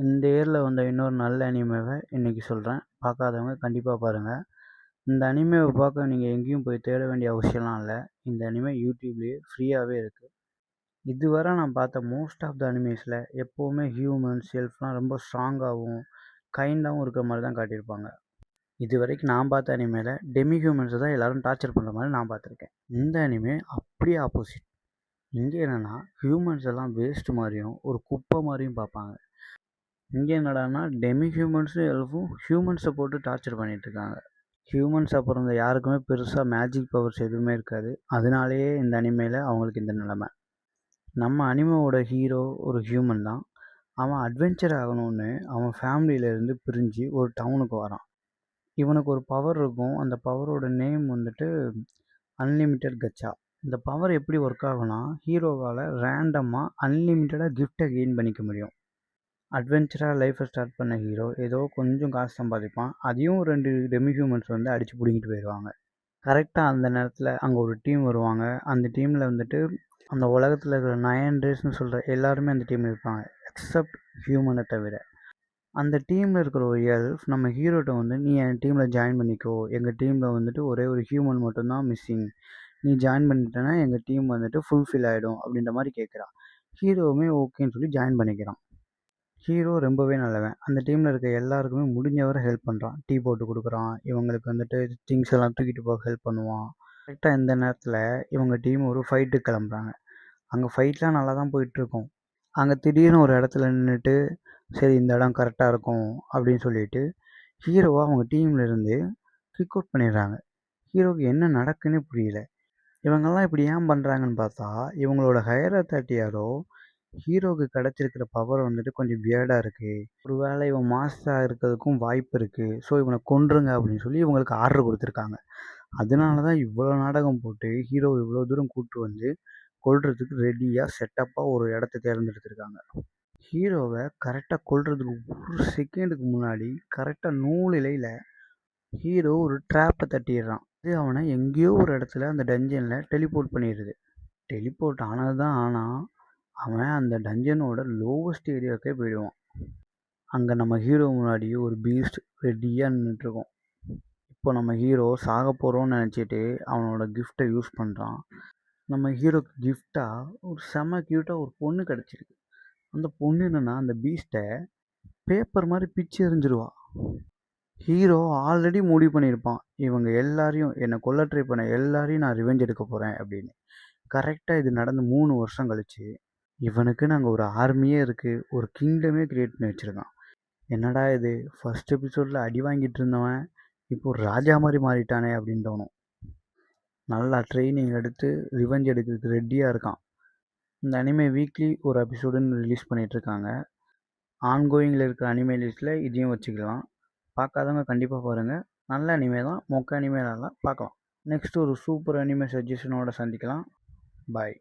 இந்த இயர்ல வந்த இன்னொரு நல்ல அனிமேவை இன்னைக்கு சொல்கிறேன். பார்க்காதவங்க கண்டிப்பாக பாருங்கள். இந்த அனிமேவை பார்க்க நீங்கள் எங்கேயும் போய் தேட வேண்டிய அவசியம்லாம் இல்லை. இந்த அனிமே யூடியூப்லேயே ஃப்ரீயாகவே இருக்குது. இதுவரை நான் பார்த்த மோஸ்ட் ஆஃப் த அனிமேஸில் எப்போவுமே ஹியூமன்ஸ் செல்ஃப்லாம் ரொம்ப ஸ்ட்ராங்காகவும் கைண்டாகவும் இருக்கிற மாதிரி தான் காட்டியிருப்பாங்க. இது வரைக்கும் நான் பார்த்த அனிமேல டெமி ஹியூமன்ஸை தான் எல்லாரும் டார்ச்சர் பண்ணுற மாதிரி நான் பார்த்துருக்கேன். இந்த அனிமே அப்படியே ஆப்போசிட். இங்கே என்னென்னா ஹியூமன்ஸ் எல்லாம் வேஸ்ட் மாதிரியும் ஒரு குப்பை மாதிரியும் பார்ப்பாங்க. இங்கே என்னடான்னா டெமி ஹியூமன்ஸும் எல்ஃபும் ஹியூமன்ஸை போட்டு டார்ச்சர் பண்ணிகிட்ருக்காங்க. ஹியூமன்ஸாக பிறந்த யாருக்குமே பெருசாக மேஜிக் பவர்ஸ் எதுவுமே இருக்காது. அதனாலேயே இந்த அனிமேல அவங்களுக்கு இந்த நிலைமை. நம்ம அனிமேவோட ஹீரோ ஒரு ஹியூமன் தான். அவன் அட்வென்ச்சர் ஆகணும்னு அவன் ஃபேமிலியிலேருந்து பிரிஞ்சு ஒரு டவுனுக்கு வரான். இவனுக்கு ஒரு பவர் இருக்கும். அந்த பவரோட நேம் வந்துட்டு அன்லிமிட்டெட் கச்சா. இந்த பவர் எப்படி ஒர்க் ஆகும்னா ஹீரோவால் ரேண்டமாக அன்லிமிட்டடாக கிஃப்டை கெயின் பண்ணிக்க முடியும். அட்வென்ச்சராக லைஃப்பை ஸ்டார்ட் பண்ண ஹீரோ ஏதோ கொஞ்சம் காசு சம்பாதிப்பான். அதையும் 2 டெமி ஹியூமன்ஸ் வந்து அடித்து பிடிங்கிட்டு போயிடுவாங்க. கரெக்டாக அந்த நேரத்தில் அங்கே ஒரு டீம் வருவாங்க. அந்த டீமில் வந்துட்டு அந்த உலகத்தில் இருக்கிற 9 ரேஸ்னு சொல்கிற எல்லாருமே அந்த டீமில் இருப்பாங்க, எக்ஸப்ட் ஹியூமனை தவிர. அந்த டீமில் இருக்கிற ஒரு எல்ஃப் நம்ம ஹீரோட்ட வந்து, நீ என் டீமில் ஜாயின் பண்ணிக்கோ, எங்கள் டீமில் வந்துட்டு ஒரே ஒரு ஹியூமன் மட்டும்தான் மிஸ்ஸிங், நீ ஜாயின் பண்ணிட்டேன்னா எங்கள் டீம் வந்துட்டு ஃபுல்ஃபில் ஆகிடும் அப்படின்ற மாதிரி கேட்குறான். ஹீரோவுமே ஓகேன்னு சொல்லி ஜாயின் பண்ணிக்கிறான். ஹீரோ ரொம்பவே நல்லவன். அந்த டீமில் இருக்க எல்லாருக்குமே முடிஞ்சவரை ஹெல்ப் பண்ணுறான். டீ போட்டு கொடுக்குறான், இவங்களுக்கு வந்துட்டு திங்ஸ் எல்லாம் தூக்கிட்டு போக ஹெல்ப் பண்ணுவான். கரெக்டாக இந்த நேரத்தில் இவங்க டீம் ஒரு ஃபைட்டுக்கு கிளம்புறாங்க. அங்கே ஃபைட்லாம் நல்லா தான் போயிட்டுருக்கும். அங்கே திடீர்னு ஒரு இடத்துல நின்றுட்டு, சரி இந்த இடம் கரெக்டாக இருக்கும் அப்படின்னு சொல்லிட்டு ஹீரோவை அவங்க டீம்லேருந்து கிக் அவுட் பண்ணிடுறாங்க. ஹீரோவுக்கு என்ன நடக்குன்னு புரியல. இவங்கெல்லாம் இப்படி ஏன் பண்ணுறாங்கன்னு பார்த்தா, இவங்களோட ஹையர் அத்தாரிட்டி யாரோ ஹீரோவுக்கு கிடச்சிருக்கிற பவர் வந்துட்டு கொஞ்சம் வியர்டாக இருக்குது, ஒரு வேளை இவன் மாஸ்டராக இருக்கிறதுக்கும் வாய்ப்பு இருக்குது, ஸோ இவனை கொன்றுங்க அப்படின்னு சொல்லி இவங்களுக்கு ஆர்டர் கொடுத்துருக்காங்க. அதனால தான் இவ்வளோ நாடகம் போட்டு ஹீரோவை இவ்வளோ தூரம் கூப்பிட்டு வந்து கொல்றதுக்கு ரெடியாக செட்டப்பாக ஒரு இடத்த தேர்ந்தெடுத்திருக்காங்க. ஹீரோவை கரெக்டாக கொல்றதுக்கு ஒரு செகண்டுக்கு முன்னாடி கரெக்டாக நூலிலையில் ஹீரோ ஒரு ட்ராப்பை தட்டிடுறான். இது அவனை எங்கேயோ ஒரு இடத்துல அந்த டஞ்சனில் டெலிபோர்ட் பண்ணிடுது. டெலிபோர்ட் ஆனது தான் ஆனால் அவன் அந்த டஞ்சனோட லோவஸ்ட் ஏரியாவுக்கே போயிடுவான். அங்கே நம்ம ஹீரோ முன்னாடி ஒரு பீஸ்ட் ரெடியாக நின்றுட்டுருக்கோம். இப்போ நம்ம ஹீரோ சாக போகிறோன்னு நினச்சிட்டு அவனோட கிஃப்டை யூஸ் பண்ணுறான். நம்ம ஹீரோக்கு கிஃப்டாக ஒரு செம க்யூட்டாக ஒரு பொண்ணு கிடச்சிருக்கு. அந்த பொண்ணு என்னென்னா அந்த பீஸ்ட்டை பேப்பர் மாதிரி பிச்சு எறிஞ்சிருவா. ஹீரோ ஆல்ரெடி முடிவு பண்ணியிருப்பான், இவங்க எல்லாரையும் என்னை கொல்ல ட்ரை பண்ண எல்லாரையும் நான் ரிவெஞ்ச் எடுக்க போகிறேன் அப்படின்னு. கரெக்டாக இது நடந்து 3 வருஷம் கழிச்சு இவனுக்கு நாங்கள் ஒரு ஆர்மியே இருக்குது, ஒரு கிங்டமே க்ரியேட் பண்ணி வச்சுருக்கான். என்னடா இது, ஃபஸ்ட் எபிசோடில் அடி வாங்கிட்டு இருந்தவன் இப்போ ஒரு ராஜா மாதிரி மாறிட்டானே அப்படின்னு தோணும். நல்லா ட்ரைனிங் எடுத்து ரிவெஞ்ச் எடுக்கிறதுக்கு ரெடியாக இருக்கான். இந்த அனிமே வீக்லி ஒரு எபிசோடுன்னு ரிலீஸ் பண்ணிகிட்ருக்காங்க. ஆன்கோயிங்கில் இருக்கிற அனிமே லிஸ்ட்டில் இதையும் வச்சுக்கலாம். பார்க்காதவங்க கண்டிப்பாக பாருங்கள். நல்ல அனிமே தான், மொக்க அனிமே நல்லா பார்க்கலாம். நெக்ஸ்ட் ஒரு சூப்பர் அனிமே சஜஷனோட சந்திக்கலாம். பாய்.